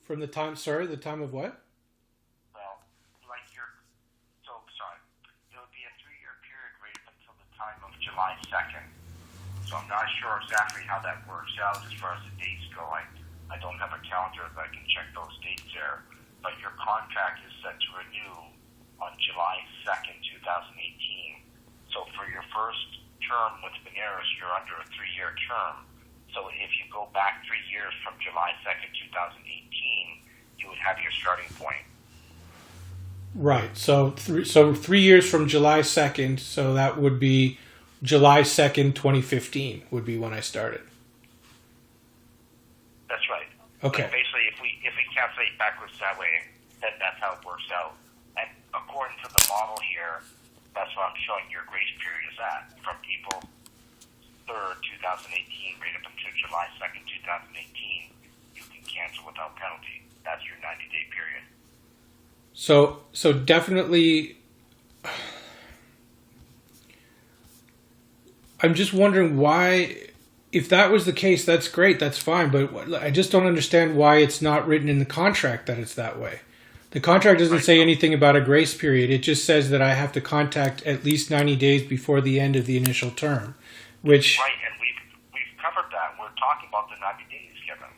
From the time, sorry, the time of what? Well, like so sorry, it would be a 3-year period right up until the time of July 2nd. So I'm not sure exactly how that works out as far as the dates go. I don't have a calendar that I can check those dates there. But your contract is set to renew on July 2nd, 2018. So for your first term with Moneris, you're under a 3-year term. So if you go back 3 years from July 2nd, 2018, you would have your starting point. Right. So 3 years from July 2nd. So that would be July 2nd, 2015 would be when I started. That's right. Okay. So basically, if we calculate backwards that way, then that's how it works out. And according to the model here, that's what I'm showing your grace period is at. From April 3rd, 2018, right up until July 2nd, 2018, you can cancel without penalty. That's your 90-day period. So definitely, I'm just wondering why, if that was the case, that's great, that's fine, but I just don't understand why it's not written in the contract that it's that way. The contract doesn't say anything about a grace period. It just says that I have to contact at least 90 days before the end of the initial term, which... Right, and we've covered that. We're talking about the 90 days, Kevin.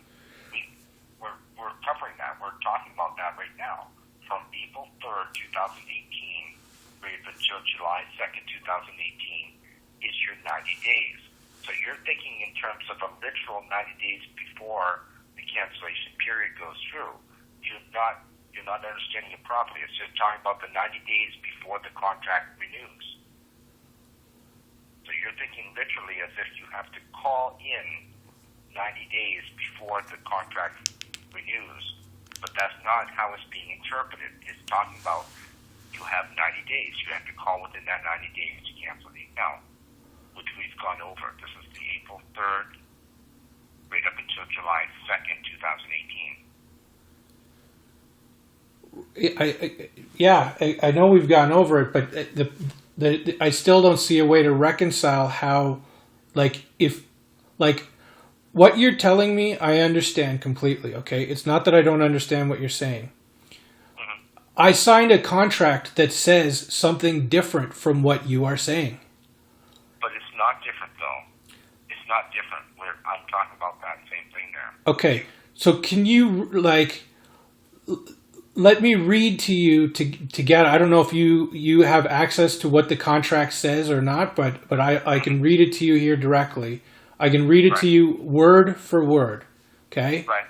We're covering that. We're talking about that right now. From April 3rd, 2018, right until July 2nd, 2018, is your 90 days. So you're thinking in terms of a literal 90 days before the cancellation period goes through. You're not understanding it properly. It's just talking about the 90 days before the contract renews. So you're thinking literally as if you have to call in 90 days before the contract renews, but that's not how it's being interpreted. It's talking about you have 90 days. You have to call within that 90 days to cancel the account, which we've gone over. This is the April 3rd, right up until July 2nd, 2018. I know we've gone over it, but I still don't see a way to reconcile how, what you're telling me, I understand completely. Okay, it's not that I don't understand what you're saying. Mm-hmm. I signed a contract that says something different from what you are saying. But it's not different, though. It's not different. I'm talking about that same thing there. Okay, so can you let me read to you to get. I don't know if you have access to what the contract says or not, but I can read it to you here directly. I can read it to you word for word. Okay. Right.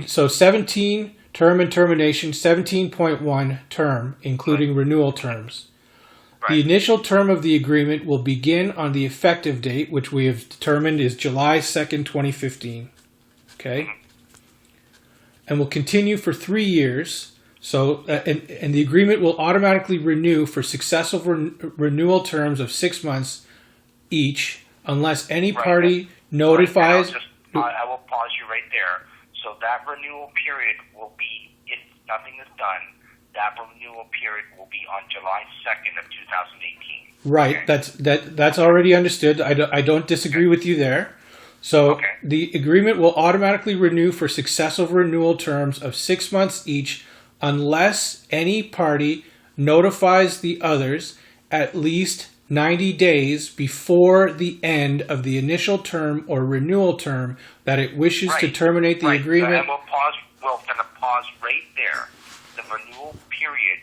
So 17 term and termination, 17.1 term, including renewal terms. Right. The initial term of the agreement will begin on the effective date, which we have determined is July 2nd, 2015. Okay. Mm-hmm. And will continue for 3 years. So, and the agreement will automatically renew for successive renewal terms of 6 months each, unless any party notifies. I will pause you right there. So that renewal period will be, if nothing is done, that renewal period will be on July 2nd of 2018. Right. Okay. That's already understood. I don't disagree with you there. So the agreement will automatically renew for successive renewal terms of 6 months each, unless any party notifies the others at least 90 days before the end of the initial term or renewal term that it wishes to terminate the agreement. And we're going to pause right there. The renewal period,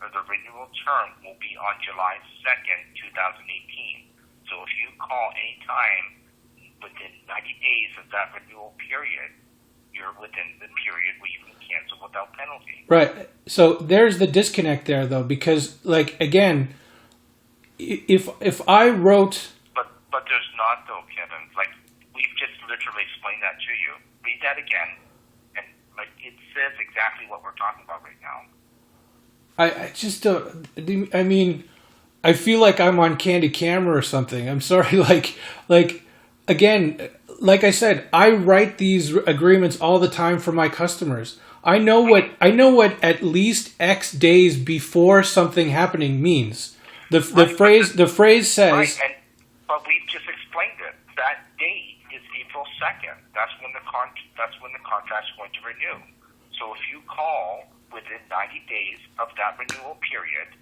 or the renewal term, will be on July 2nd, 2018. So if you call any time within 90 days of that renewal period, you're within the period where you can cancel without penalty. Right. So there's the disconnect there, though, because, again, if I wrote... But there's not, though, Kevin. We've just literally explained that to you. Read that again, and it says exactly what we're talking about right now. I just don't... I mean, I feel like I'm on Candid Camera or something. I'm sorry, again, like I said, I write these agreements all the time for my customers. I know what at least X days before something happening means. The phrase says. But we've just explained it. That date is April 2nd. that's when the contract's going to renew. So if you call within 90 days of that renewal period,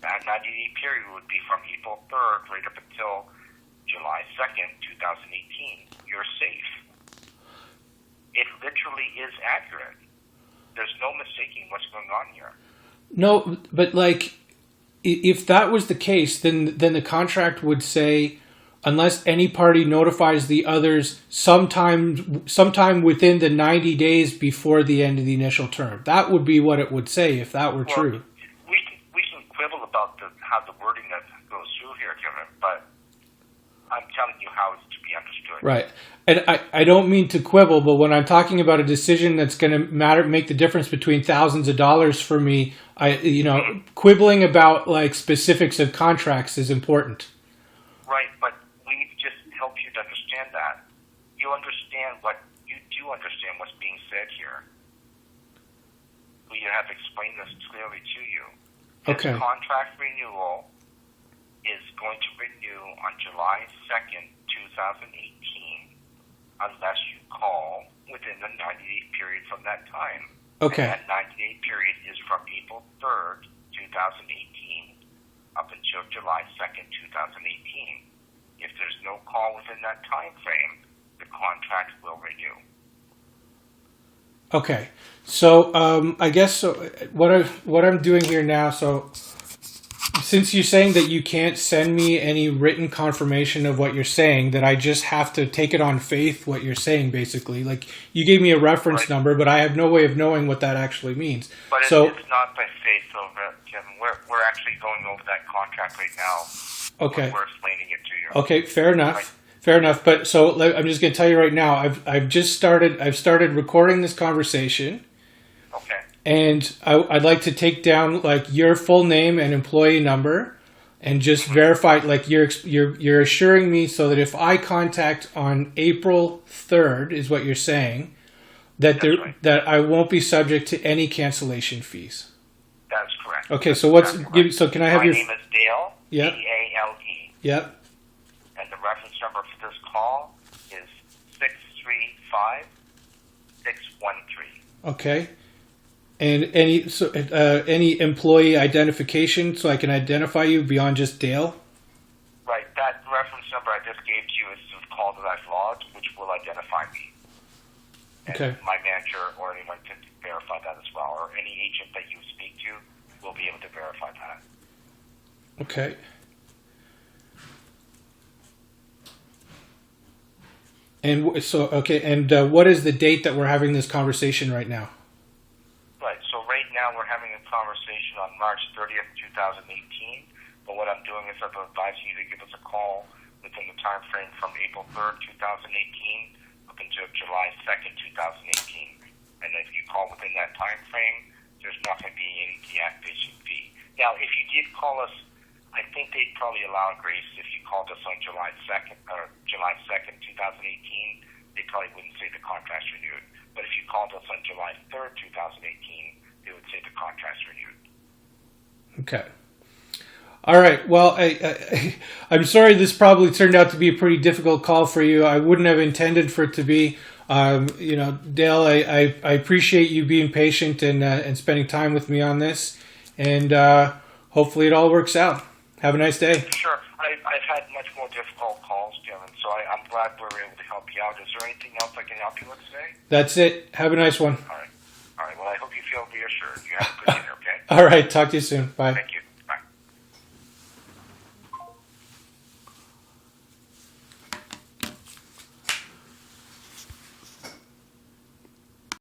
that 90-day period would be from April 3rd right up until July 2nd, 2018, you're safe. It literally is accurate. There's no mistaking what's going on here. No, but like, if that was the case, then the contract would say, unless any party notifies the others sometime within the 90 days before the end of the initial term. That would be what it would say if that were true. We can quibble about how the wording that goes through here, Kevin, but I'm telling you how it's to be understood. Right. And I don't mean to quibble, but when I'm talking about a decision that's going to make the difference between thousands of dollars for me, quibbling about like specifics of contracts is important. Right, but we just help you to understand that. You do understand what's being said here. We have explained this clearly to you. Okay. This contract renewal is going to renew on July 2nd, 2018, unless you call within the 90-day period from that time. Okay. And that 90-day period is from April 3rd, 2018, up until July 2nd, 2018. If there's no call within that time frame, the contract will renew. Okay. So I guess what I'm doing here now. So since you're saying that you can't send me any written confirmation of what you're saying, that I just have to take it on faith what you're saying, basically. Like, you gave me a reference number, but I have no way of knowing what that actually means. But it's not by faith, though, Kevin. We're actually going over that contract right now. Okay. We're explaining it to you. Okay, fair enough. Right. Fair enough. But so I'm just going to tell you right now, I've started recording this conversation. Okay. And I'd like to take down like your full name and employee number, and just verify, like you're assuring me, so that if I contact on April 3rd, is what you're saying, that that I won't be subject to any cancellation fees. That's correct. Okay, so so can I have My name is Dale. Yep. D-A-L-E. Yep. And the reference number for this call is 635-613. Okay. And any employee identification, so I can identify you beyond just Dale? Right. That reference number I just gave to you is the call that I've logged, which will identify me. And okay. My manager or anyone can verify that as well, or any agent that you speak to will be able to verify that. Okay. And so, okay, and what is the date that we're having this conversation right now? Right, so right now we're having a conversation on March 30th, 2018, but what I'm doing is I'm advising you to give us a call within the time frame from April 3rd, 2018 up until July 2nd, 2018. And if you call within that time frame, there's not going to be any deactivation fee. Now, if you did call us, I think they'd probably allow grace if you called us on July 2nd, 2018, they probably wouldn't say the contract's renewed. But if you called us on July 3rd, 2018, they would say the contract's renewed. Okay. All right. Well, I'm sorry this probably turned out to be a pretty difficult call for you. I wouldn't have intended for it to be. Dale, I appreciate you being patient and spending time with me on this. And hopefully it all works out. Have a nice day. Sure. I've had much more difficult calls, Kevin, so I'm glad we were able to help you out. Is there anything else I can help you with today? That's it. Have a nice one. All right. Well, I hope you feel reassured. You have a good dinner, okay? All right. Talk to you soon. Bye. Thank you.